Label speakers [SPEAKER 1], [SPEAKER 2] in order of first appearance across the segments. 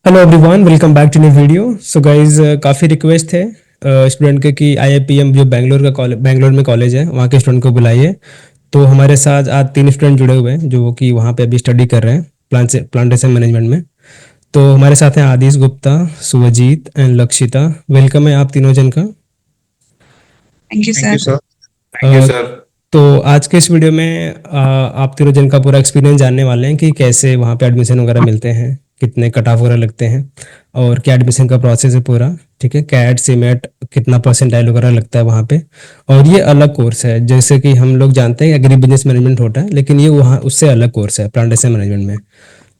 [SPEAKER 1] Hello everyone, welcome back to new video. So guys, काफ़ी request थे student के कि आईआईपीएम जो बेंगलोर में कॉलेज है वहाँ के स्टूडेंट को बुलाइए। तो हमारे साथ आज 3 स्टूडेंट जुड़े हुए हैं जो कि वहाँ पे अभी स्टडी कर रहे हैं प्लांटेशन मैनेजमेंट में। तो हमारे साथ हैं आदिश गुप्ता, सुवजीत एंड लक्षिता। वेलकम है आप तीनों जन का।
[SPEAKER 2] Thank you
[SPEAKER 3] thank you
[SPEAKER 2] sir.
[SPEAKER 3] Sir.
[SPEAKER 4] Thank you
[SPEAKER 1] a,
[SPEAKER 4] sir.
[SPEAKER 1] तो आज के इस वीडियो में आप तीनों जन का पूरा एक्सपीरियंस जानने वाले हैं कि कैसे वहाँ पे एडमिशन वगैरह मिलते हैं, कितने कट ऑफ वगैरह लगते हैं और क्या एडमिशन का प्रोसेस है पूरा। ठीक है, कैट सीमेट कितना परसेंटाइल वगैरह लगता है वहाँ पे। और ये अलग कोर्स है, जैसे कि हम लोग जानते हैं एग्री बिजनेस मैनेजमेंट होता है, लेकिन ये वहाँ उससे अलग कोर्स है प्लांटेशन मैनेजमेंट में।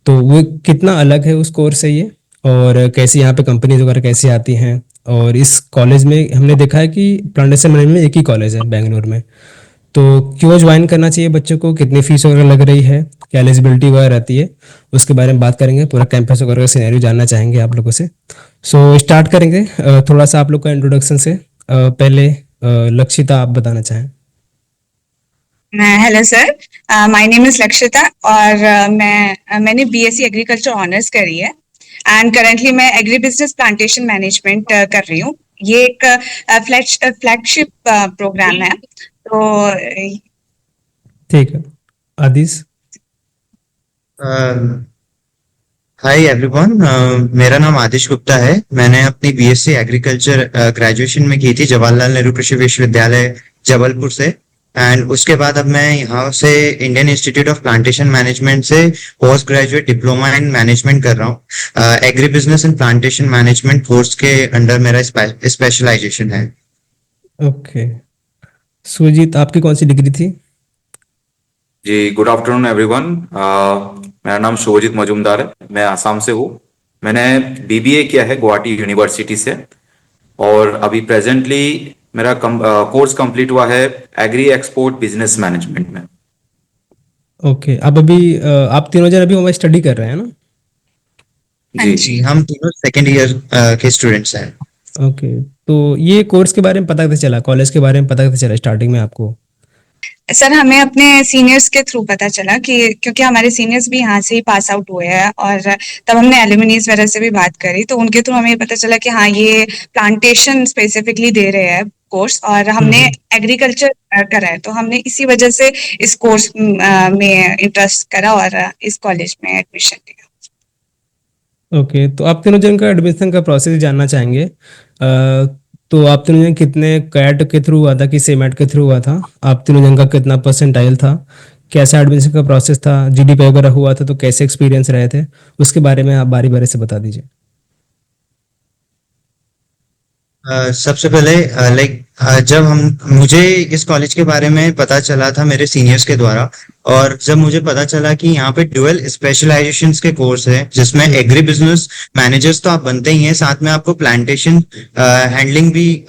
[SPEAKER 1] तो वो कितना अलग है उस कोर्स से ये, और कैसे यहाँ पे कंपनीज वगैरह कैसी आती हैं। और इस कॉलेज में हमने देखा है कि प्लांटेशन मैनेजमेंट एक ही कॉलेज है बेंगलोर में। तो क्यों ज्वाइन करना चाहिए बच्चों को, कितनी फीस वगैरह लग रही है, क्या एलिजिबिलिटी वगैरह रहती है, उसके बारे में बात करेंगे। पूरा कैंपस वगैरह का सिनेरियो जानना चाहेंगे आप लोगों से। सो स्टार्ट करेंगे थोड़ा सा आप लोग का इंट्रोडक्शन से। पहले लक्षिता आप बताना चाहें।
[SPEAKER 2] Hello sir, my name is Lakshita और मैंने बीएससी एग्रीकल्चर ऑनर्स करी है एंड करंटली मैं एग्री बिजनेस प्लांटेशन मैनेजमेंट कर रही हूँ। ये एक फ्लैगशिप प्रोग्राम है। तो
[SPEAKER 1] ठीक है, आदिश।
[SPEAKER 3] हाय एवरीवन, मेरा नाम आदिश गुप्ता है। मैंने अपनी बीएससी एग्रीकल्चर ग्रेजुएशन में की थी जवाहरलाल नेहरू कृषि विश्वविद्यालय जबलपुर से। एंड उसके बाद अब मैं यहाँ से Indian institute of plantation management से post graduate diploma in management कर रहा हूँ। Agri business and plantation management course के अंडर मेरा स्पेशलाइजेशन है।
[SPEAKER 1] ओके, सुजीत आपकी कौन सी डिग्री थी।
[SPEAKER 4] जी, गुड आफ्टरनून एवरीवन। मेरा नाम शुभजीत मजूमदार है, मैं आसाम से हूँ। मैंने बीबीए किया है गुवाहाटी यूनिवर्सिटी से और अभी प्रेजेंटली मेरा कोर्स कंप्लीट हुआ है एग्री एक्सपोर्ट बिजनेस मैनेजमेंट में।
[SPEAKER 1] ओके, अब अभी आप तीनों जन अभी वहाँ स्टडी कर रहे हैं ना।
[SPEAKER 2] हाँ
[SPEAKER 4] जी
[SPEAKER 2] जी।
[SPEAKER 3] हम तीनों सेकेंड ईयर के स्टूडेंट्स हैं।
[SPEAKER 1] ओके, तो ये कोर्स के बारे में पता कैसे चला, कॉलेज के बारे में पता कैसे चला स्टार्टिंग में आपको।
[SPEAKER 2] सर, हमें अपने सीनियर्स के थ्रू पता चला कि क्योंकि हमारे सीनियर्स भी यहाँ से ही पास आउट हुए हैं और तब हमने एल्यूमिनीज वगैरह से भी बात करी, तो उनके थ्रू हमें पता चला कि हाँ, ये प्लांटेशन स्पेसिफिकली दे रहे हैं कोर्स और हमने एग्रीकल्चर करा है, तो हमने इसी वजह से इस कोर्स में इंटरेस्ट करा और इस कॉलेज में एडमिशन लिया।
[SPEAKER 1] ओके, तो आप तीनों जन का एडमिशन का प्रोसेस जानना चाहेंगे। तो आप तीनों जन कितने कैट के थ्रू हुआ था कि सेमेट के थ्रू हुआ था, आप तीनों जन का कितना परसेंटाइल था, कैसा एडमिशन का प्रोसेस था, जीडीपी वगैरह हुआ था तो कैसे एक्सपीरियंस रहे थे, उसके बारे में आप बारी बारी से बता दीजिए।
[SPEAKER 3] सबसे पहले जब हम मुझे इस कॉलेज के बारे में पता चला था मेरे सीनियर्स के द्वारा, और जब मुझे पता चला कि यहाँ पे डुअल स्पेशलाइजेशंस के कोर्स है जिसमें एग्री बिजनेस मैनेजर्स तो आप बनते ही हैं, साथ में आपको प्लांटेशन हैंडलिंग भी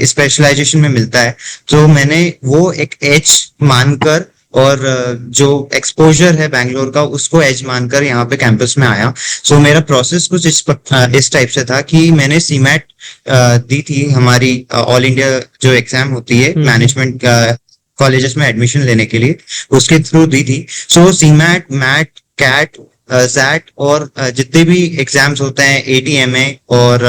[SPEAKER 3] स्पेशलाइजेशन में मिलता है। तो मैंने वो एक एज मानकर और जो एक्सपोजर है बैंगलोर का उसको एज मानकर यहाँ पे कैंपस में आया। सो मेरा प्रोसेस कुछ इस टाइप से था कि मैंने सीमैट दी थी, हमारी ऑल इंडिया जो एग्जाम होती है मैनेजमेंट कॉलेजेस में एडमिशन लेने के लिए, उसके थ्रू दी थी। सो सीमैट, मैट, कैट, जैट और जितने भी एग्जाम्स होते हैं एटीएमए और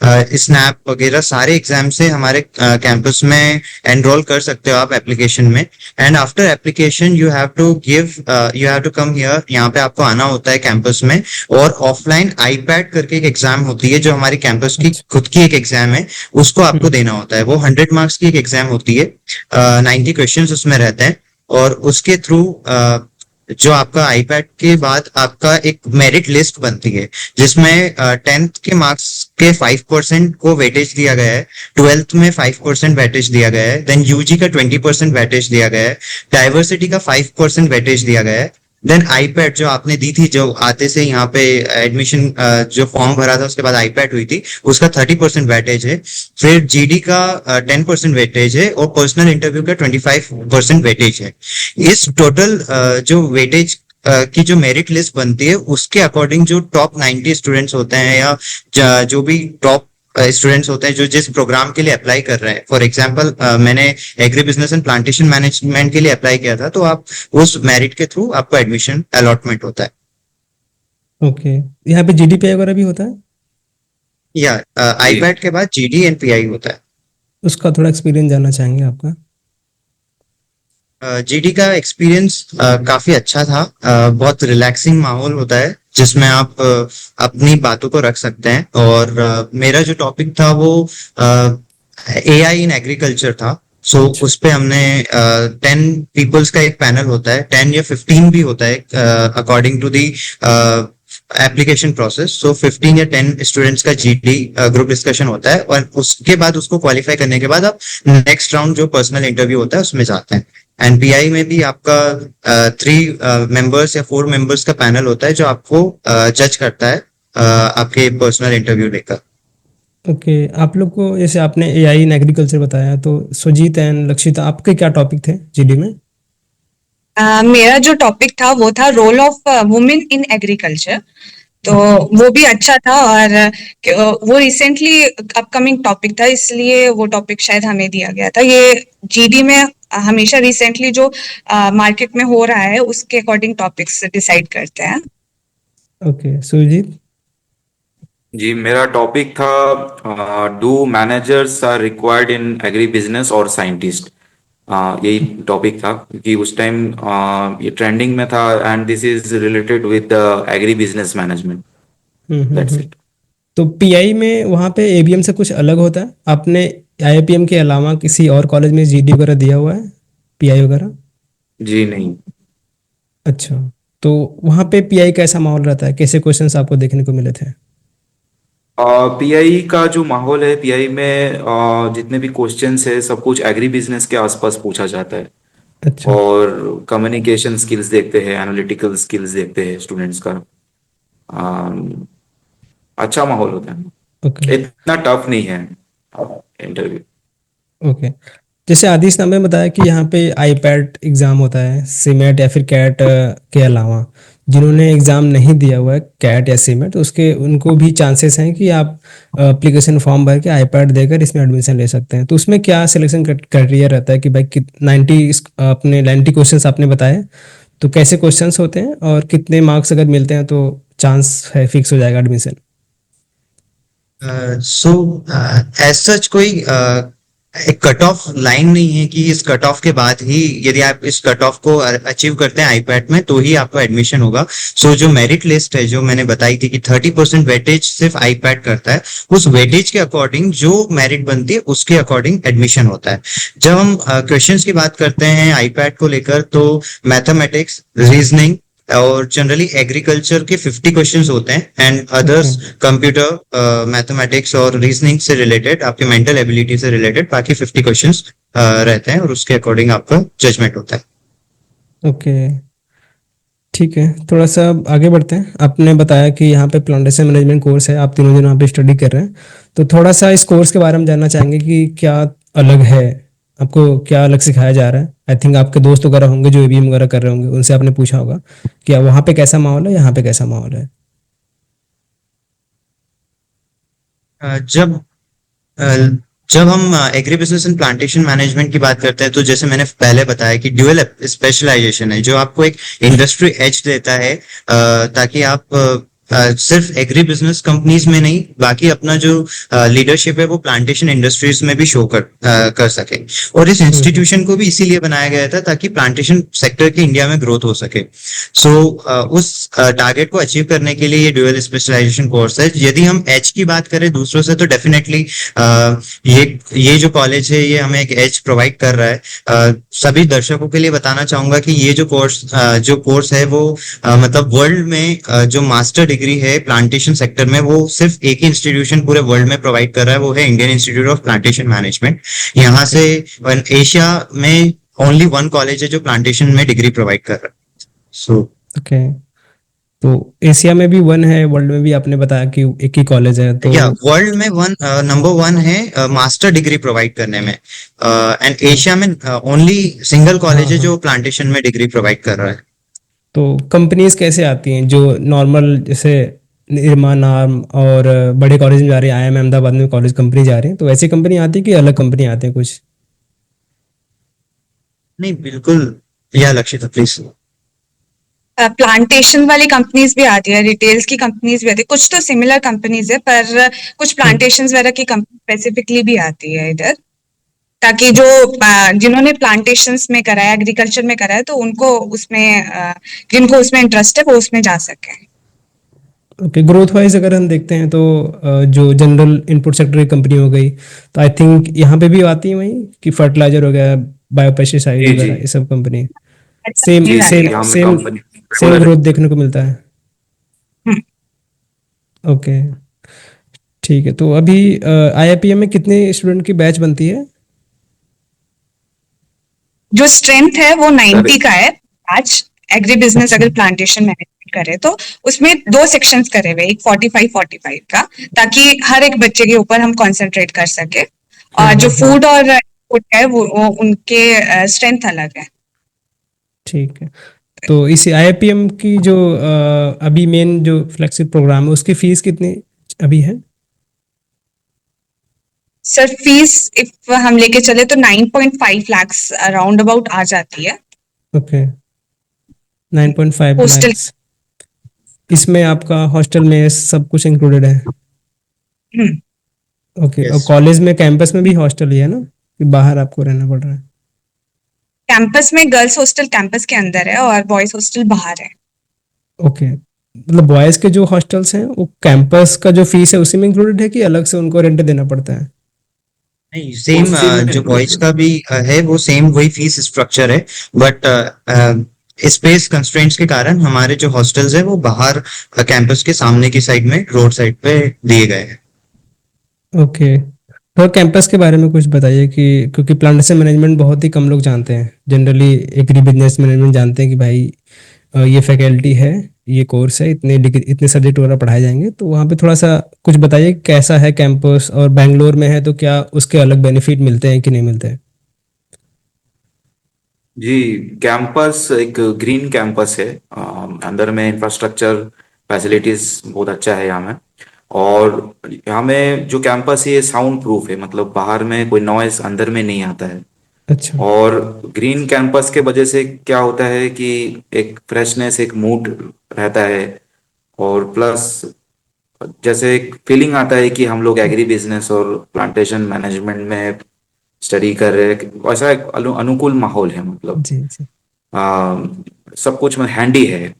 [SPEAKER 3] स्नैप वगैरह सारे एग्जाम से हमारे कैंपस में एनरोल कर सकते हो आप एप्लीकेशन में। And after application you have to come here, यहाँ पे आपको आना होता है कैंपस में। और ऑफलाइन आईपैड करके एक एग्जाम होती है जो हमारी कैंपस की खुद की एक एग्जाम है, उसको आपको देना होता है। वो 100 मार्क्स की एक एग्जाम होती है, 90 क्वेश्चंस उसमें रहते हैं। और उसके थ्रू जो आपका आईपैड के बाद आपका एक मेरिट लिस्ट बनती है जिसमें 10th के मार्क्स के 5% को वेटेज दिया गया है, 12th में 5% वेटेज दिया गया है, देन यूजी का 20% वेटेज दिया गया है, डाइवर्सिटी का 5% वेटेज दिया गया है। देन आईपैड जो आपने दी थी, जो आते से यहाँ पे एडमिशन जो फॉर्म भरा था उसके बाद आईपैड हुई थी, उसका 30% वेटेज है। फिर जीडी का 10% वेटेज है और पर्सनल इंटरव्यू का 25% वेटेज है। इस टोटल जो वेटेज की जो मेरिट लिस्ट बनती है उसके अकॉर्डिंग जो टॉप 90 स्टूडेंट्स होते हैं या जो भी टॉप स्टूडेंट्स होते हैं जो जिस प्रोग्राम के लिए अप्लाई कर रहे हैं, फॉर एग्जांपल मैंने agree business and plantation management के लिए अप्लाई किया था, तो आप उस मेरिट के थ्रू आपको एडमिशन अलॉटमेंट होता है।
[SPEAKER 1] ओके, यहाँ पे जीडीपीआई वगैरह भी होता है?
[SPEAKER 3] या
[SPEAKER 4] जी
[SPEAKER 3] आईपैड के बाद जीडी एंड पीआई होता है।
[SPEAKER 1] उसका थोड़ा एक्सपीरियंस जानना चाहेंगे आपका?
[SPEAKER 3] जीडी का एक्सपीरियंस काफी अच्छा था। बहुत रिलैक्सिंग माहौल होता है जिसमें आप अपनी बातों को रख सकते हैं। और मेरा जो टॉपिक था वो एआई इन एग्रीकल्चर था। सो
[SPEAKER 1] अच्छा।
[SPEAKER 3] उस पे हमने 10 पीपल्स का एक पैनल होता है, 10 या 15 भी होता है according to the application process. So 15 या 10 स्टूडेंट्स का जीडी ग्रुप डिस्कशन होता है, और उसके बाद उसको क्वालिफाई करने के बाद आप नेक्स्ट राउंड जो पर्सनल इंटरव्यू होता है उसमें जाते हैं। एनपीआई में भी आपका 3 मेंबर्स या 4 मेंबर्स का पैनल होता है जो आपको जज करता है आपके पर्सनल इंटरव्यू लेकर।
[SPEAKER 1] ओके, आप लोग को जैसे आपने एआई इन एग्रीकल्चर बताया, तो सुजीत एंड लक्षिता आपके क्या टॉपिक थे जीडी में?
[SPEAKER 2] मेरा जो टॉपिक था वो था role of women in agriculture. तो वो भी अच्छा था, और वो रिसेंटली अपकमिंग टॉपिक था, इसलिए वो टॉपिक शायद हमें दिया गया था। ये जीडी में हमेशा रिसेंटली जो मार्केट में हो रहा है उसके अकॉर्डिंग टॉपिक्स डिसाइड करते हैं।
[SPEAKER 1] ओके, सुजीत?
[SPEAKER 4] जी, मेरा टॉपिक था do managers are required in agri business और साइंटिस्ट। यही टॉपिक था क्योंकि उस टाइम ये ट्रेंडिंग में था, and this is related with agri business management. That's
[SPEAKER 1] hmm.
[SPEAKER 4] It.
[SPEAKER 1] तो पीआई में वहाँ पे एबीएम से कुछ अलग होता है? आपने आईआईपीएम के अलावा किसी और कॉलेज में जीडी वगैरह दिया हुआ है, पीआई वगैरह?
[SPEAKER 4] जी नहीं।
[SPEAKER 1] अच्छा। तो वहाँ पे पीआई कैसा माहौल रहता है, कैसे क्वेश्चंस आपको देखने को मिले थे?
[SPEAKER 4] पीआई का जो माहौल है, पीआई में जितने भी क्वेश्चंस है सब कुछ एग्री बिजनेस के आसपास पूछा जाता है।
[SPEAKER 1] अच्छा।
[SPEAKER 4] और कम्युनिकेशन स्किल्स देखते हैं, एनालिटिकल स्किल्स देखते हैं स्टूडेंट्स का। अम, अच्छा माहौल होता है,
[SPEAKER 1] ओके।
[SPEAKER 4] इतना टफ नहीं है इंटरव्यू।
[SPEAKER 1] ओके, जैसे आदिश ने हमें बताया कि यहाँ पे आईपैड एग्ज़ाम होता है, सीमेट या फिर कैट के अलावा जिन्होंने एग्ज़ाम नहीं दिया हुआ है कैट या सीमेट, तो उसके उनको भी चांसेस हैं कि आप एप्लीकेशन फॉर्म भर के आईपैड देकर इसमें एडमिशन ले सकते हैं। तो उसमें क्या सिलेक्शन क्राइटेरिया रहता है कि भाई 90 आपने बताए, तो कैसे क्वेश्चंस होते हैं और कितने मार्क्स अगर मिलते हैं तो चांस है फिक्स हो जाएगा एडमिशन?
[SPEAKER 3] सो एज सच कोई एक कट ऑफ लाइन नहीं है कि इस कट ऑफ के बाद ही यदि आप इस कट ऑफ को अचीव करते हैं आईपैड में तो ही आपका एडमिशन होगा। सो जो मेरिट लिस्ट है जो मैंने बताई थी कि 30% वेटेज सिर्फ आईपैड करता है, उस वेटेज के अकॉर्डिंग जो मेरिट बनती है उसके अकॉर्डिंग एडमिशन होता है। जब हम क्वेश्चंस की बात करते हैं आईपैड को लेकर तो मैथमेटिक्स, रीजनिंग और जनरली एग्रीकल्चर के 50 क्वेश्चंस होते हैं, and others
[SPEAKER 1] okay.
[SPEAKER 3] Computer, mathematics और रीजनिंग से रिलेटेड, आपके मेंटल एबिलिटी से रिलेटेड बाकी 50 क्वेश्चंस रहते हैं, और उसके अकॉर्डिंग आपका जजमेंट होता है।
[SPEAKER 1] ओके, ठीक है, थोड़ा सा आगे बढ़ते हैं। आपने बताया कि यहाँ पे प्लांटेशन मैनेजमेंट कोर्स है, आप तीनों जन यहाँ पे स्टडी कर रहे हैं, तो थोड़ा सा इस कोर्स के बारे में जानना चाहेंगे कि क्या अलग है, आपको क्या अलग सिखाया जा रहा है? आई थिंक आपके दोस्त वगैरह होंगे जो एबीएम वगैरह कर रहे होंगे, उनसे आपने पूछा होगा कि वहाँ पे कैसा माहौल है, यहाँ पे कैसा माहौल है?
[SPEAKER 3] जब अ, जब हम agree business and plantation management की बात करते हैं तो जैसे मैंने पहले बताया कि ड्यूअल स्पेशलाइजेशन है जो आपको एक इंडस्ट्री एज देता है, ताकि आप सिर्फ एग्री बिजनेस कंपनीज में नहीं बाकी अपना जो लीडरशिप है वो प्लांटेशन इंडस्ट्रीज में भी शो कर सके। और इस इंस्टीट्यूशन को भी इसीलिए बनाया गया था ताकि प्लांटेशन सेक्टर की इंडिया में ग्रोथ हो सके। सो उस टारगेट को अचीव करने के लिए ये ड्यूअल स्पेशलाइजेशन कोर्स है। यदि हम एज की बात करें दूसरों से तो डेफिनेटली ये जो कॉलेज है ये हमें एक एज प्रोवाइड कर रहा है। सभी दर्शकों के लिए बताना चाहूंगा कि ये जो कोर्स है वो मतलब वर्ल्ड में जो मास्टर डिग्री है प्लांटेशन सेक्टर में वो सिर्फ एक ही इंस्टीट्यूशन पूरे वर्ल्ड में प्रोवाइड कर रहा है, वो है Indian institute of plantation management. यहाँ से एशिया में ओनली वन कॉलेज है जो प्लांटेशन में डिग्री प्रोवाइड कर रहा है। सो
[SPEAKER 1] ओके, तो एशिया में भी वन है, वर्ल्ड में भी आपने बताया कि एक ही कॉलेज है, तो
[SPEAKER 3] या वर्ल्ड में नंबर वन है मास्टर डिग्री प्रोवाइड करने में, एंड एशिया में ओनली सिंगल कॉलेज है
[SPEAKER 1] हाँ।
[SPEAKER 3] जो प्लांटेशन में डिग्री प्रोवाइड कर रहा है।
[SPEAKER 1] तो कंपनीज कैसे आती हैं जो नॉर्मल, जैसे निरमा नाम और बड़े कॉलेज में जा रही है, आईआईएम अहमदाबाद में कॉलेज कंपनी जा रही है, तो ऐसी कंपनी आती है कि अलग कंपनी आती है कुछ?
[SPEAKER 3] नहीं बिल्कुल, या लक्षित प्लीज।
[SPEAKER 2] प्लांटेशन वाली कंपनीज भी आती है, रिटेल्स की कंपनीज भी आती है, कुछ तो सिमिलर कंपनीज है पर कुछ प्लांटेशन वगैरह की कंपनी स्पेसिफिकली भी आती है इधर, ताकि जो जिन्होंने प्लांटेशंस में करा है, एग्रीकल्चर में करा है, तो उनको उसमें जिनको उसमें इंटरेस्ट है वो उसमें जा सके।
[SPEAKER 1] ओके, ग्रोथ वाइज अगर हम देखते हैं तो जो जनरल इनपुट सेक्टर की कंपनी हो गई, तो आई थिंक यहाँ पे भी आती है वही कि फर्टिलाइजर हो गया, बायोपेस्टिसाइड
[SPEAKER 4] जी
[SPEAKER 1] वगैरह,
[SPEAKER 4] जी
[SPEAKER 1] ये सब कंपनी
[SPEAKER 2] अच्छा,
[SPEAKER 1] सेम
[SPEAKER 2] नहीं
[SPEAKER 4] जी
[SPEAKER 2] आती
[SPEAKER 1] सेम
[SPEAKER 2] है।
[SPEAKER 4] यहाँ में
[SPEAKER 1] सेम
[SPEAKER 4] कंपनी
[SPEAKER 1] सेम
[SPEAKER 4] रेगुलर है।
[SPEAKER 1] ग्रोथ देखने को मिलता है।
[SPEAKER 2] हम्म।
[SPEAKER 1] ओके, ठीक है। तो अभी आईआईपीएम में कितने स्टूडेंट की बैच बनती है?
[SPEAKER 2] जो स्ट्रेंथ है वो
[SPEAKER 4] सर
[SPEAKER 2] 90 का है आज। एग्री बिजनेस
[SPEAKER 1] अच्छा।
[SPEAKER 2] अगर प्लांटेशन मैनेजमेंट करे तो उसमें 2 सेक्शंस करे हुए, एक 45 का, ताकि हर एक बच्चे के ऊपर हम कंसंट्रेट कर सके। और जो फूड और फूड है वो उनके स्ट्रेंथ अलग है।
[SPEAKER 1] ठीक है। तो इस आईआईपीएम की जो अभी मेन जो फ्लैगशिप प्रोग्राम है उसकी फीस कितनी अभी है?
[SPEAKER 2] सर फीस इफ हम लेके चले तो 9.5 lakhs अराउंड अबाउट आ जाती है।
[SPEAKER 1] Okay, 9.5
[SPEAKER 2] hostel.
[SPEAKER 1] lakhs। इसमें आपका हॉस्टल में सब कुछ इंक्लूडेड है? ओके, और
[SPEAKER 3] यस।
[SPEAKER 1] कॉलेज में कैंपस में भी हॉस्टल ही है ना, कि बाहर आपको रहना पड़ रहा है?
[SPEAKER 2] कैंपस में गर्ल्स हॉस्टल कैंपस के अंदर है और बॉयज हॉस्टल बाहर है।
[SPEAKER 1] ओके, मतलब बॉयज़ के जो हॉस्टल्स हैं वो कैंपस का जो फीस है उसी में इंक्लूडेड है कि अलग से उनको रेंट देना पड़ता है?
[SPEAKER 3] नहीं, सेम
[SPEAKER 4] उसी में
[SPEAKER 3] जो बॉयज
[SPEAKER 4] इंक्लूडेड।
[SPEAKER 3] का भी है वो सेम वही फीस स्ट्रक्चर है, बट स्पेस कंस्ट्रेंट्स के कारण हमारे जो हॉस्टल्स है वो बाहर कैंपस के सामने की साइड में रोड साइड पे दिए गए हैं।
[SPEAKER 1] ओके, तो कैंपस के बारे में कुछ बताइए कि क्योंकि प्लांटेशन मैनेजमेंट बहुत ही कम लोग जानते हैं। जनरली एग्री बिजनेस मैनेजमेंट जानते हैं कि भाई ये फैकल्टी है, ये कोर्स है, इतने डिग्री इतने सब्जेक्ट वगैरह पढ़ाए जाएंगे। तो वहाँ पे थोड़ा सा कुछ बताइए कैसा है कैंपस, और बैंगलोर में है तो क्या उसके अलग बेनिफिट मिलते हैं कि नहीं मिलते हैं?
[SPEAKER 4] जी, कैंपस एक ग्रीन कैंपस है। अंदर में इंफ्रास्ट्रक्चर फैसिलिटीज बहुत अच्छा है यहाँ में। और यहाँ में जो कैंपस है ये साउंड प्रूफ है, मतलब बाहर में कोई नॉइस अंदर में नहीं आता है।
[SPEAKER 1] अच्छा।
[SPEAKER 4] और ग्रीन कैंपस के वजह से क्या होता है कि एक फ्रेशनेस, एक मूड रहता है। और प्लस जैसे एक फीलिंग आता है कि हम लोग एग्री बिजनेस और प्लांटेशन मैनेजमेंट में स्टडी कर रहे हैं, वैसा एक अनुकूल माहौल है। मतलब
[SPEAKER 1] जी जी
[SPEAKER 4] आ, सब कुछ में हैंडी है।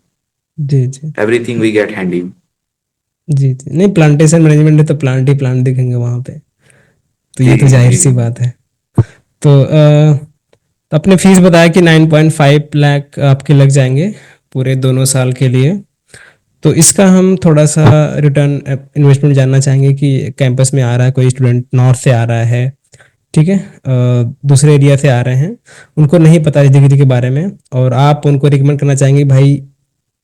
[SPEAKER 1] जी जी
[SPEAKER 4] एवरीथिंग वी गेट हैंडी।
[SPEAKER 1] जी जी। नहीं, प्लांटेशन मैनेजमेंट है तो प्लांट ही प्लांट दिखेंगे वहाँ पे, तो
[SPEAKER 4] जी
[SPEAKER 1] ये तो जाहिर
[SPEAKER 4] जी
[SPEAKER 1] सी बात है। तो आपने फीस बताया कि 9.5 लाख आपके लग जाएंगे पूरे दोनों साल के लिए। तो इसका हम थोड़ा सा रिटर्न इन्वेस्टमेंट जानना चाहेंगे कि कैंपस में आ रहा है कोई स्टूडेंट, नॉर्थ से आ रहा है, ठीक है, दूसरे एरिया से आ रहे हैं, उनको नहीं पता इस डिग्री के बारे में, और आप उनको रिकमेंड करना चाहेंगे भाई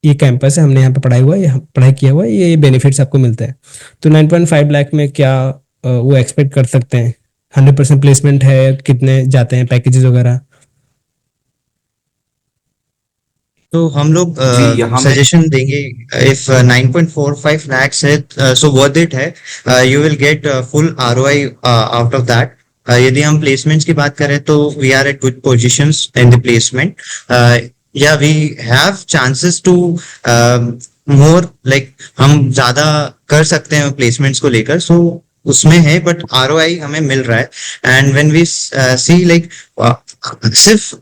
[SPEAKER 1] ये कैंपस है, हमने यहाँ पे पढ़ाई हुआ है, ये पढ़ाई किया हुआ है, ये बेनिफिट्स आपको मिलते हैं। तो 9.5 लाख में क्या वो एक्सपेक्ट कर सकते हैं? 100% प्लेसमेंट है? कितने जाते हैं पैकेजेस वगैरह?
[SPEAKER 3] तो हम लोग
[SPEAKER 4] जी यहाँ में
[SPEAKER 3] सजेशन देंगे, इफ 9.45 lakhs है सो वर्थ इट है। You will get full ROI out of that. यदि हम प्लेसमेंट्स की बात करें तो we are at good positions in the placement, या we have chances to more, like हम ज्यादा कर सकते हैं प्लेसमेंट्स को लेकर, सो उसमें है, बट ROI हमें मिल रहा है। And when we see like सिर्फ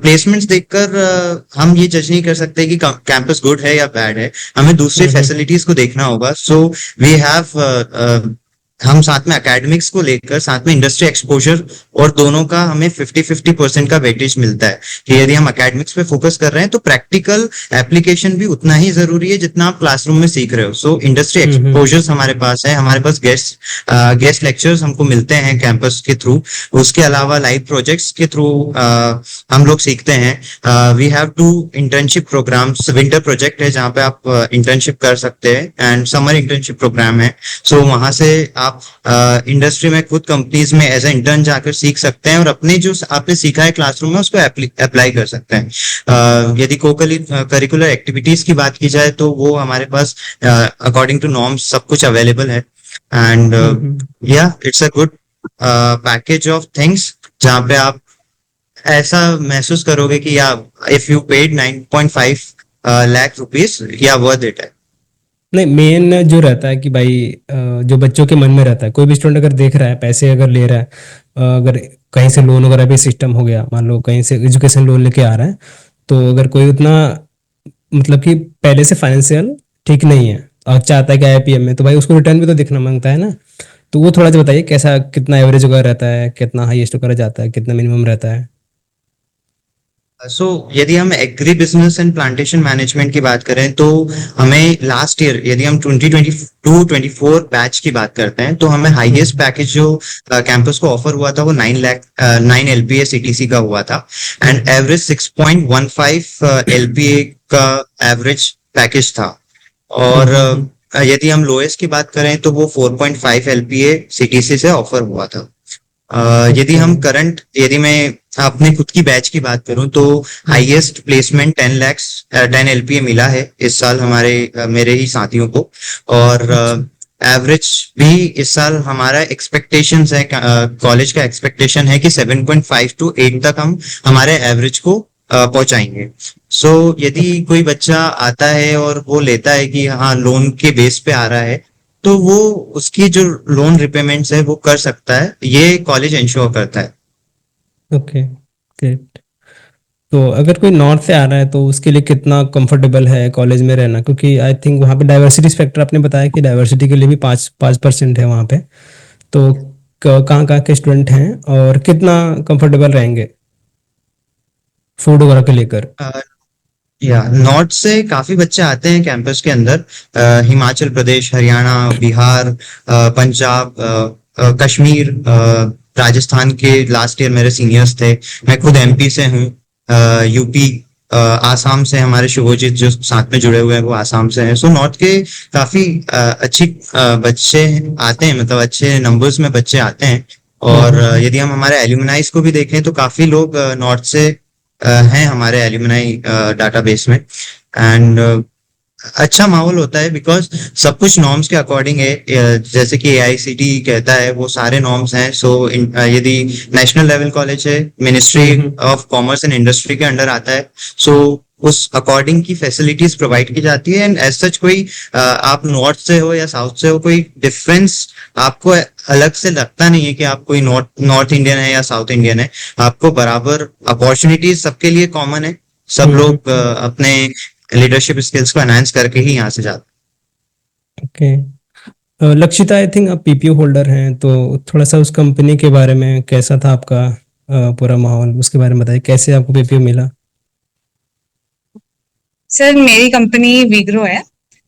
[SPEAKER 3] प्लेसमेंट्स देखकर हम ये जज नहीं कर सकते कि कैंपस गुड है या बैड है, हमें दूसरी फैसिलिटीज को देखना होगा। सो वी हैव हम साथ में एकेडमिक्स को लेकर साथ में इंडस्ट्री एक्सपोजर, और दोनों का हमें 50-50% का वेटेज मिलता है कि यदि हम एकेडमिक्स पे फोकस कर रहे हैं तो प्रैक्टिकल एप्लीकेशन भी उतना ही जरूरी है जितना आप क्लासरूम में सीख रहे हो। सो इंडस्ट्री एक्सपोजर्स हमारे पास है, हमारे पास गेस्ट लेक्चर्स हमको मिलते हैं कैंपस के थ्रू। उसके अलावा लाइव प्रोजेक्ट्स के थ्रू हम लोग सीखते हैं। We have 2 internship programs, winter project है जहाँ पे आप इंटर्नशिप कर सकते हैं, एंड समर इंटर्नशिप प्रोग्राम है। सो वहां से आप इंडस्ट्री में खुद कंपनीज में एज ए इंटर्न जाकर सीख सकते हैं और अपने जो आपने सीखा है क्लासरूम में उसको अप्लाई कर सकते हैं। यदि को करिकुलर एक्टिविटीज की बात की जाए तो वो हमारे पास अकॉर्डिंग टू नॉर्म्स सब कुछ अवेलेबल है। एंड या it's a good package of things जहाँ पे आप ऐसा महसूस करोगे कि या if you paid 9.5 lakh rupees या वर्थ इट है।
[SPEAKER 1] नहीं, मेन जो रहता है कि भाई जो बच्चों के मन में रहता है, कोई भी स्टूडेंट अगर देख रहा है, पैसे अगर ले रहा है, अगर कहीं से लोन वगैरह भी सिस्टम हो गया, मान लो कहीं से एजुकेशन लोन लेके आ रहा है, तो अगर कोई उतना मतलब कि पहले से फाइनेंशियल ठीक नहीं है और चाहता है कि आईआईपीएम में, तो भाई उसको रिटर्न भी तो देखना मांगता है ना। तो वो थोड़ा सा बताइए कैसा, कितना एवरेज वगैरह रहता है, कितना हाईएस्ट वगैरह जाता है, कितना मिनिमम रहता है।
[SPEAKER 3] सो यदि हम agree business and plantation management की बात करें तो हमें लास्ट ईयर यदि हम 2022-24 बैच की बात करते हैं तो हमें हाईएस्ट पैकेज जो कैंपस को ऑफर हुआ था वो 9 LPA CTC का हुआ था एंड एवरेज 6.15 LPA का एवरेज पैकेज था। और यदि हम लोएस्ट की बात करें तो वो 4.5 LPA CTC से ऑफर हुआ था। यदि मैं अपने खुद की बैच की बात करूं तो हाईएस्ट प्लेसमेंट 10 LPA मिला है इस साल मेरे ही साथियों को। और एवरेज भी इस साल हमारा एक्सपेक्टेशंस है, कॉलेज का एक्सपेक्टेशन है कि 7.5 to 8 तक हम हमारे एवरेज को पहुंचाएंगे। सो यदि कोई बच्चा आता है और वो लेता है कि हाँ लोन के बेस पे आ रहा है तो वो उसकी जो लोन रिपेमेंट्स है वो कर सकता है, ये कॉलेज इंश्योर करता है।
[SPEAKER 1] Okay, great. तो अगर कोई नॉर्थ से आ रहा है तो उसके लिए कितना कंफर्टेबल है कॉलेज में रहना, क्योंकि आई थिंक वहाँ पे डाइवर्सिटी फैक्टर आपने बताया कि डाइवर्सिटी के लिए भी 5% है वहाँ पे। तो कहाँ कहाँ के स्टूडेंट हैं और कितना कंफर्टेबल रहेंगे फूड वगैरह को लेकर।
[SPEAKER 3] या नॉर्थ से काफी बच्चे आते हैं कैंपस के अंदर, हिमाचल प्रदेश, हरियाणा, बिहार, पंजाब, कश्मीर, राजस्थान के लास्ट ईयर मेरे सीनियर्स थे। मैं खुद MP से हूँ, यूपी, आसाम से हमारे शुभजीत जो साथ में जुड़े हुए हैं वो आसाम से हैं। सो नॉर्थ के काफी अच्छी बच्चे आते हैं, मतलब अच्छे नंबर्स में बच्चे आते हैं। और यदि हम हमारे एल्यूमनाइज को भी देखें तो काफी लोग नॉर्थ से हैं हमारे एल्यूमनाई डाटाबेस में। एंड अच्छा माहौल होता है बिकॉज सब कुछ नॉर्म्स के अकॉर्डिंग है, जैसे कि AICTE कहता है वो सारे नॉर्म्स हैं। सो यदि नेशनल लेवल कॉलेज है, ministry of commerce and industry के अंडर आता है, सो उस अकॉर्डिंग की फैसिलिटीज प्रोवाइड की जाती है। एंड एज सच कोई आप नॉर्थ से हो या साउथ से हो, कोई डिफरेंस आपको अलग से लगता नहीं है कि आप कोई नॉर्थ इंडियन है या साउथ इंडियन है। आपको बराबर अपॉर्चुनिटीज सबके लिए कॉमन है। सब लोग अपने लीडरशिप स्किल्स को एनहांस करके ही यहाँ से जाते।
[SPEAKER 1] ओके, लक्षिता, आई थिंक आप PPO होल्डर हैं, तो थोड़ा सा उस कंपनी के बारे में कैसा था आपका पूरा माहौल, उसके बारे में बताइए, कैसे आपको PPO मिला।
[SPEAKER 2] सर मेरी कंपनी वीग्रो है।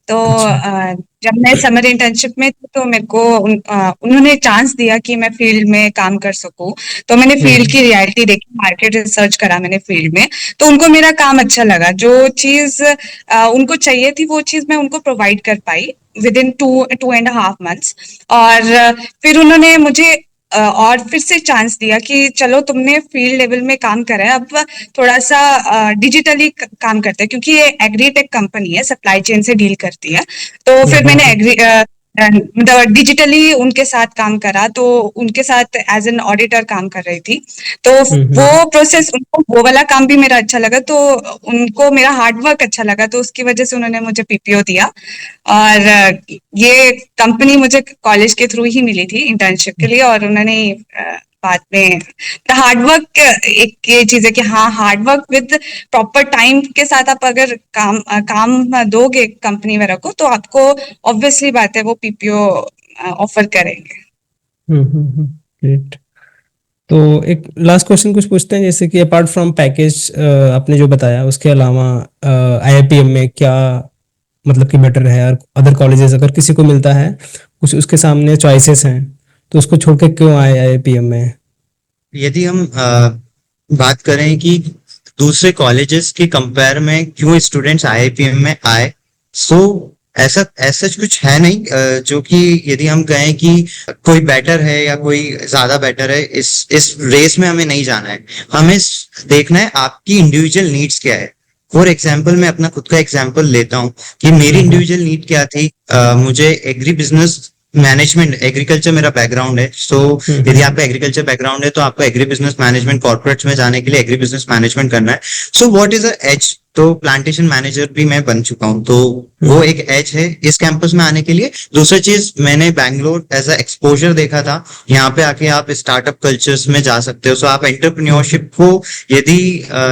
[SPEAKER 2] तो
[SPEAKER 1] अच्छा।
[SPEAKER 2] जब मैं समर इंटर्नशिप में थी तो मेरे को उन्होंने चांस दिया कि मैं फील्ड में काम कर सकूं। तो मैंने फील्ड की रियलिटी देखी, मार्केट रिसर्च करा मैंने फील्ड में। तो उनको मेरा काम अच्छा लगा, जो चीज उनको चाहिए थी वो चीज मैं उनको प्रोवाइड कर पाई विद इन 2.5 months। और फिर उन्होंने मुझे और फिर से चांस दिया कि चलो तुमने फील्ड लेवल में काम करा है, अब थोड़ा सा डिजिटली काम करते हैं, क्योंकि ये एग्रीटेक कंपनी है, सप्लाई चेन से डील करती है। तो फिर मैंने डिजिटली उनके साथ काम करा, तो उनके साथ एज एन ऑडिटर काम कर रही थी। तो वो प्रोसेस, उनको वो वाला काम भी मेरा अच्छा लगा, तो उनको मेरा हार्डवर्क अच्छा लगा, तो उसकी वजह से उन्होंने मुझे PPO दिया। और ये कंपनी मुझे कॉलेज के थ्रू ही मिली थी इंटर्नशिप के लिए। और उन्होंने बाद में हार्डवर्क, एक ये चीज है कि हाँ हार्डवर्क विद प्रॉपर टाइम के साथ आप अगर काम दोगे कंपनी वगैरह को, तो आपको ऑब्वियसली बात है वो PPO ऑफर करेंगे।
[SPEAKER 1] ग्रेट। तो एक लास्ट क्वेश्चन कुछ पूछते हैं, जैसे कि अपार्ट फ्रॉम पैकेज आपने जो बताया, उसके अलावा IIPM में क्या मतलब कि बेटर है, और अदर कॉलेजेस अगर किसी को मिलता है, कुछ उसके सामने चॉइसेस हैं, तो उसको छोड़ के क्यों आए IIPM में।
[SPEAKER 3] यदि हम बात करें कि दूसरे कॉलेजेस के कंपेयर में क्यों स्टूडेंट्स IIPM में आए, सो ऐसा कुछ है नहीं जो कि यदि हम कहें कि कोई बेटर है या कोई ज्यादा बेटर है, इस रेस में हमें नहीं जाना है। हमें देखना है आपकी इंडिविजुअल नीड्स क्या है। फॉर एग्जाम्पल मैं अपना खुद का एग्जाम्पल लेता हूँ कि मेरी इंडिविजुअल नीड क्या थी। मुझे एग्री बिजनेस मैनेजमेंट, एग्रीकल्चर मेरा बैकग्राउंड है। सो यदि आपका एग्रीकल्चर बैकग्राउंड है तो आपको एग्री बिजनेस मैनेजमेंट कॉर्पोरेट्स में जाने के लिए एग्री बिजनेस मैनेजमेंट करना है। So what is the edge तो प्लांटेशन मैनेजर भी मैं बन चुका हूँ, तो वो एक एज है इस कैंपस में आने के लिए। दूसरी चीज, मैंने बैंगलोर एज अ एक्सपोजर देखा था, यहाँ पे आके आप स्टार्टअप कल्चर्स में जा सकते हो। सो आप एंटरप्रेन्योरशिप को, यदि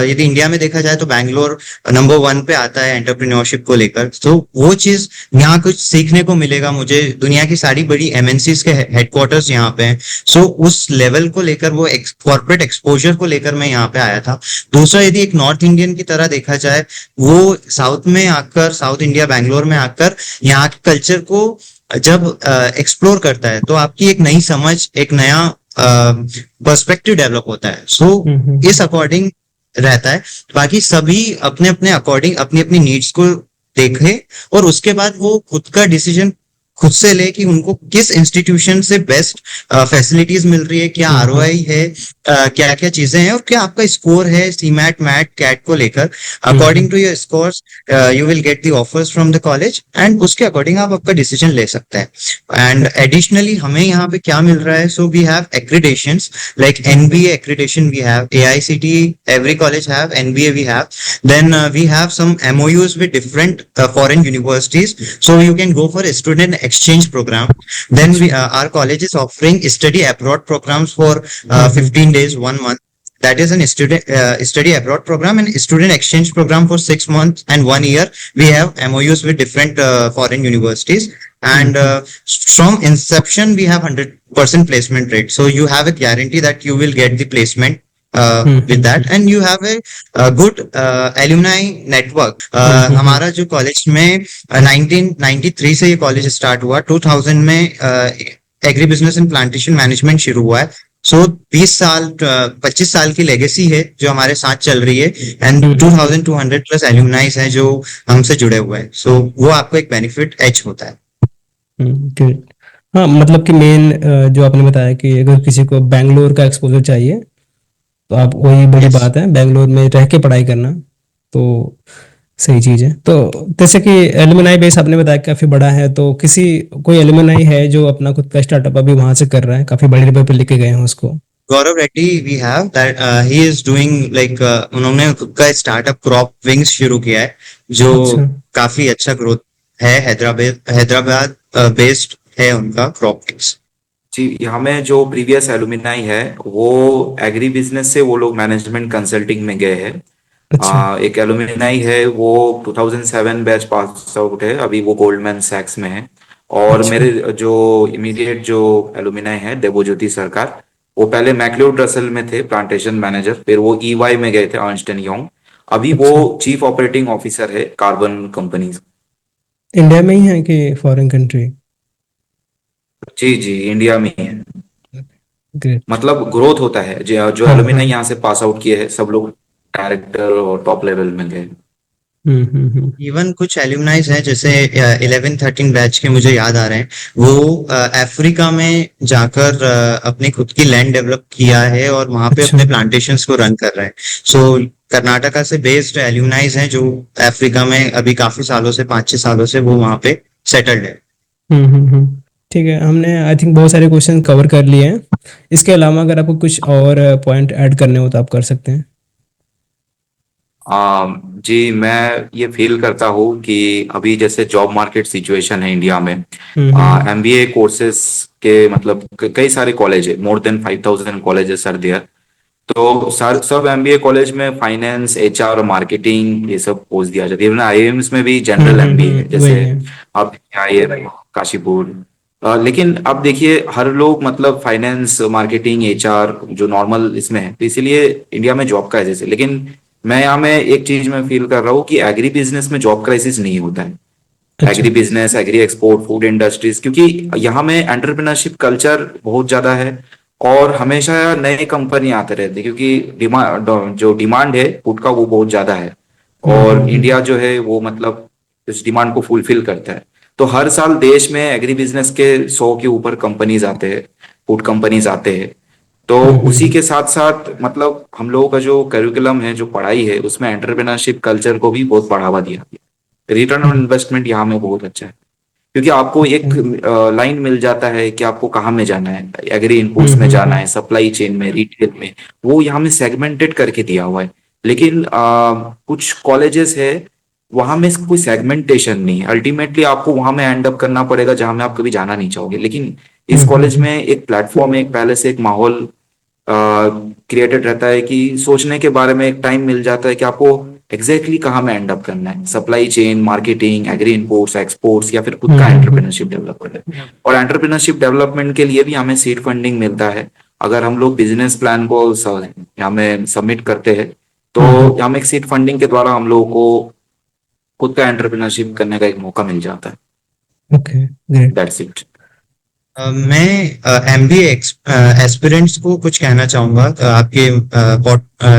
[SPEAKER 3] यदि इंडिया में देखा जाए तो बैंगलोर नंबर 1 पे आता है एंटरप्रेन्योरशिप को लेकर। तो वो चीज यहाँ कुछ सीखने को मिलेगा मुझे। दुनिया की सारी बड़ी एमएनसीज के हेडक्वार्टर्स यहाँ पे हैं। सो उस लेवल को लेकर, वो कॉर्पोरेट एक्सपोजर को लेकर मैं यहाँ पे आया था। दूसरा, यदि एक नॉर्थ इंडियन की तरह देखा जाए, वो साउथ में आकर, साउथ इंडिया बैंगलोर में आकर यहाँ के कल्चर को जब एक्सप्लोर करता है, तो आपकी एक नई समझ, एक नया पर्सपेक्टिव डेवलप होता है। सो इस अकॉर्डिंग रहता है। बाकी सभी अपने अपने अकॉर्डिंग अपनी अपनी नीड्स को देखे, और उसके बाद वो खुद का डिसीजन खुद से ले कि उनको किस इंस्टीट्यूशन से बेस्ट फैसिलिटीज मिल रही है, क्या आरओआई है, क्या क्या चीजें हैं, और क्या आपका स्कोर है सीमैट, मैट, कैट को लेकर। According to your scores you will get the offers from the college, and उसके अकॉर्डिंग आप आपका डिसीजन ले सकते हैं। एंड एडिशनली हमें यहाँ पे क्या मिल रहा है, so we have accreditations like NBA accreditation, we have AICTE, every college have NBA, we have, then we have some MOUs with different foreign universities, so you can go for a student exchange program. Then our college is offering study abroad programs for 15 days, 1 month. That is an student study abroad program, and student exchange program for 6 months and 1 year. We have MOUs with different foreign universities, and from inception we have 100% placement rate. So you have a guarantee that you will get the placement with that, and you have a good alumni network. हमारा जो college में 1993 से ये college start हुआ, 2000 में agree business and plantation management शुरू हुआ है। सो 25 साल की लेगेसी है जो हमारे साथ चल रही है, एंड 2200 प्लस एल्यूमनाइज हैं जो हमसे जुड़े हुए हैं। सो वो आपको एक बेनिफिट एज होता है।
[SPEAKER 1] ग्रेट। हाँ, मतलब कि मेन जो आपने बताया कि अगर किसी को बैंगलोर का एक्सपोजर चाहिए तो आप, वही बड़ी
[SPEAKER 3] Yes.
[SPEAKER 1] बात है, बैंगलोर में रह के पढ़ाई करना तो सही चीज़ है। तो जैसे कि एलुमनाई बेस आपने बताया काफ़ी बड़ा है, तो कोई एलुमनाई है जो अपना खुद का स्टार्टअप अभी वहां से कर रहा है, काफ़ी बड़े लेवल पे लेके गए हैं उसको?
[SPEAKER 3] Gaurav Reddy we have that, he is doing like, उन्होंने खुद का स्टार्टअप क्रॉप विंग्स शुरू किया है, जो
[SPEAKER 1] अच्छा।
[SPEAKER 3] काफी अच्छा ग्रोथ है। हैदराबाद बेस्ड है उनका क्रॉप विंग्स।
[SPEAKER 4] जी, यहाँ में जो प्रीवियस एलुमिनाई है वो एग्री बिजनेस से वो लोग मैनेजमेंट कंसल्टिंग में गए हैं।
[SPEAKER 1] अच्छा।
[SPEAKER 4] एक एलुमिनाई है वो 2007 बैच पास आउट है, अभी वो गोल्डमैन सैक्स में है। और
[SPEAKER 1] अच्छा।
[SPEAKER 4] मेरे जो इमीडिएट जो एलुमिनाई है देवज्योति सरकार, वो पहले मैक्लियोड रसल में थे प्लांटेशन मैनेजर, फिर वो ईवाई में गए थे, अर्नस्ट एंड यंग। अभी वो
[SPEAKER 1] अच्छा।
[SPEAKER 4] चीफ ऑपरेटिंग ऑफिसर है कार्बन कंपनी।
[SPEAKER 1] इंडिया में ही है कि फॉरेन कंट्री?
[SPEAKER 4] जी जी, इंडिया में ही है।
[SPEAKER 1] ग्रेट।
[SPEAKER 4] मतलब ग्रोथ होता है, जो
[SPEAKER 1] हाँ,
[SPEAKER 4] एलुमिनाई
[SPEAKER 1] हाँ।
[SPEAKER 4] यहाँ से पास आउट किए हैं सब लोग डायरेक्टर और टॉप लेवल में गए।
[SPEAKER 3] इवन कुछ एल्यूमनाइज हैं, जैसे 11-13 बैच के मुझे याद आ रहे हैं, वो अफ्रीका में जाकर अपनी खुद की लैंड डेवलप किया है और वहां पे
[SPEAKER 1] अच्छा।
[SPEAKER 3] अपने प्लांटेशंस को रन कर रहे हैं। सो कर्नाटका से बेस्ड एल्यूमनाइज हैं जो अफ्रीका में अभी काफी सालों से, 5-6 सालों से वो वहां पे सेटल्ड है।
[SPEAKER 1] ठीक है, हमने आई थिंक बहुत सारे क्वेश्चन कवर कर लिए हैं। इसके अलावा अगर आपको कुछ और पॉइंट ऐड करने हो तो आप कर सकते हैं।
[SPEAKER 4] जी, मैं ये फील करता हूँ कि अभी जैसे जॉब मार्केट सिचुएशन है इंडिया में, एमबीए कोर्सेज के मतलब कई सारे कॉलेज है, more than 5000 colleges are there. तो सब एमबीए कॉलेज में फाइनेंस, एचआर और मार्केटिंग ये सब पोस्ट दिया जाता है। इवन आईआईएम्स में भी जनरल एमबीए है,
[SPEAKER 1] वही
[SPEAKER 4] जैसे
[SPEAKER 1] है।
[SPEAKER 4] आप आईआईएम काशीपुर। लेकिन अब देखिए हर लोग मतलब फाइनेंस, मार्केटिंग, एचआर जो नॉर्मल इसमें है, तो इसीलिए इंडिया में जॉब क्राइसिस है। लेकिन मैं यहाँ में एक चीज में फील कर रहा हूँ कि एग्री बिजनेस में जॉब क्राइसिस नहीं होता है।
[SPEAKER 1] अच्छा।
[SPEAKER 4] Agri business, agree export, food industries, क्योंकि यहाँ में एंटरप्रेन्योरशिप कल्चर बहुत ज्यादा है और हमेशा नए कंपनी आते रहते हैं, क्योंकि डिमांड है फूड का वो बहुत ज्यादा है। और इंडिया जो है वो मतलब इस डिमांड को फुलफिल करता है। तो हर साल देश में एग्री बिजनेस के 100 के ऊपर कंपनीज आते हैं, फूड कंपनीज आते हैं। तो उसी के साथ साथ मतलब हम लोगों का जो करिकुलम है, जो पढ़ाई है, उसमें एंटरप्रेन्योरशिप कल्चर को भी बहुत बढ़ावा दिया गया। रिटर्न ऑन इन्वेस्टमेंट यहाँ में बहुत अच्छा है, क्योंकि आपको एक लाइन मिल जाता है कि आपको कहाँ में जाना है, एग्री इनपुट्स में जाना है, सप्लाई चेन में, रिटेल में, वो यहाँ में सेगमेंटेड करके दिया हुआ है लेकिन कुछ कॉलेजेस है वहां में कोई सेगमेंटेशन नहीं है। अल्टीमेटली आपको वहां में एंड अप करना पड़ेगा जहां में आप कभी जाना नहीं चाहोगे। लेकिन इस कॉलेज में एक प्लेटफॉर्म, एक पहले से एक माहौल क्रिएटेड रहता है कि सोचने के बारे में एक टाइम मिल जाता है कि आपको एग्जैक्टली कहाँ में एंड अप करना है, supply chain, marketing, agri imports, exports, या फिर खुद का एंटरप्रेन्योरशिप डेवलपमेंट है। और एंटरप्रेन्योरशिप डेवलपमेंट के लिए भी हमें सीड फंडिंग मिलता है। अगर हम लोग बिजनेस प्लान को यहाँ में सबमिट करते हैं तो यहाँ में एक सीड फंडिंग के द्वारा हम लोगों को खुद का एंटरप्रेन्योरशिप करने का एक मौका मिल जाता है।
[SPEAKER 1] Okay, great.
[SPEAKER 4] That's it.
[SPEAKER 3] मैं एमबीए एस्पिरेंट्स को कुछ कहना चाहूंगा आपके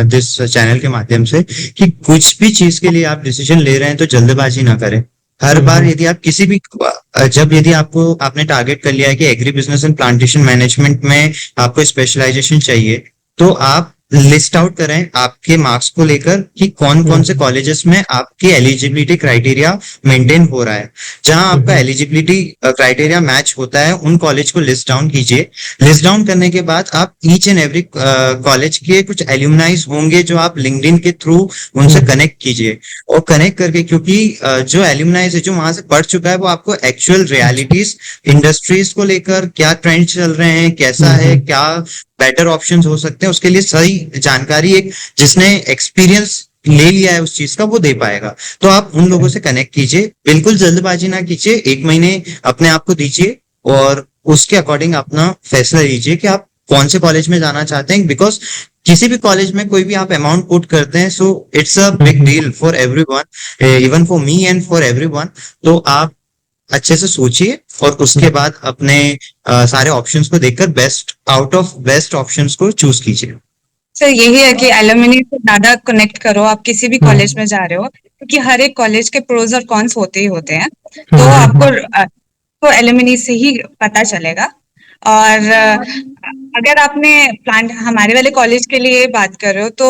[SPEAKER 3] दिस चैनल के माध्यम से कि कुछ भी चीज के लिए आप डिसीजन ले रहे हैं तो जल्दबाजी ना करें। हर बार यदि आप किसी भी यदि आपने टारगेट कर लिया है कि agree business and plantation management में आपको स्पेशलाइजेशन चाहिए, तो आप लिस्ट आउट करें आपके मार्क्स को लेकर कि कौन कौन से कॉलेजेस में आपकी एलिजिबिलिटी क्राइटेरिया मेंटेन हो रहा है। जहां आपका एलिजिबिलिटी क्राइटेरिया मैच होता है उन कॉलेज को लिस्ट डाउन कीजिए। लिस्ट डाउन करने के बाद आप ईच एंड एवरी कॉलेज के कुछ एल्यूमनाइज होंगे जो आप लिंक्डइन के थ्रू उनसे कनेक्ट कीजिए। और कनेक्ट करके, क्योंकि जो एल्यूमनाइज है जो वहां से पढ़ चुका है वो आपको एक्चुअल रियलिटीज इंडस्ट्रीज को लेकर क्या ट्रेंड चल रहे हैं, कैसा है, क्या बेटर ऑप्शंस हो सकते हैं, उसके लिए सही जानकारी एक जिसने एक्सपीरियंस ले लिया है उस चीज का वो दे पाएगा। तो आप उन लोगों से कनेक्ट कीजिए, बिल्कुल जल्दबाजी ना कीजिए, 1 महीने अपने आप को दीजिए और उसके अकॉर्डिंग अपना फैसला लीजिए कि आप कौन से कॉलेज में जाना चाहते हैं। बिकॉज किसी भी कॉलेज में कोई भी आप अमाउंट पुट करते हैं, so it's a big deal for everyone, even for me and for everyone. तो आप अच्छे से सोचिए और उसके बाद अपने सारे ऑप्शंस को देखकर best out of best options को चूज कीजिए।
[SPEAKER 2] सर यही है कि एलुमनी से ज्यादा कनेक्ट करो आप किसी भी कॉलेज में जा रहे हो, क्योंकि हर एक कॉलेज के प्रोज और कॉन्स होते ही होते हैं। तो आपको एलुमनी से ही पता चलेगा। और अगर आपने प्लांट हमारे वाले कॉलेज के लिए बात कर रहे हो तो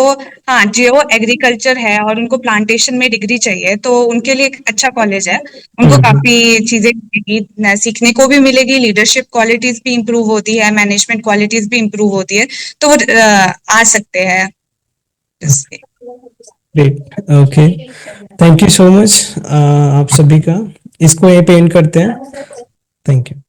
[SPEAKER 2] हाँ, जो एग्रीकल्चर है और उनको प्लांटेशन में डिग्री चाहिए तो उनके लिए एक अच्छा कॉलेज है। उनको काफी चीजें मिलेगी, सीखने को भी मिलेगी, लीडरशिप क्वालिटीज भी इम्प्रूव होती है, मैनेजमेंट क्वालिटीज भी इम्प्रूव होती है, तो वो आ सकते हैं।
[SPEAKER 1] Great, okay, thank you so much आप सभी का। इसको यहीं पे एंड करते हैं। Thank you.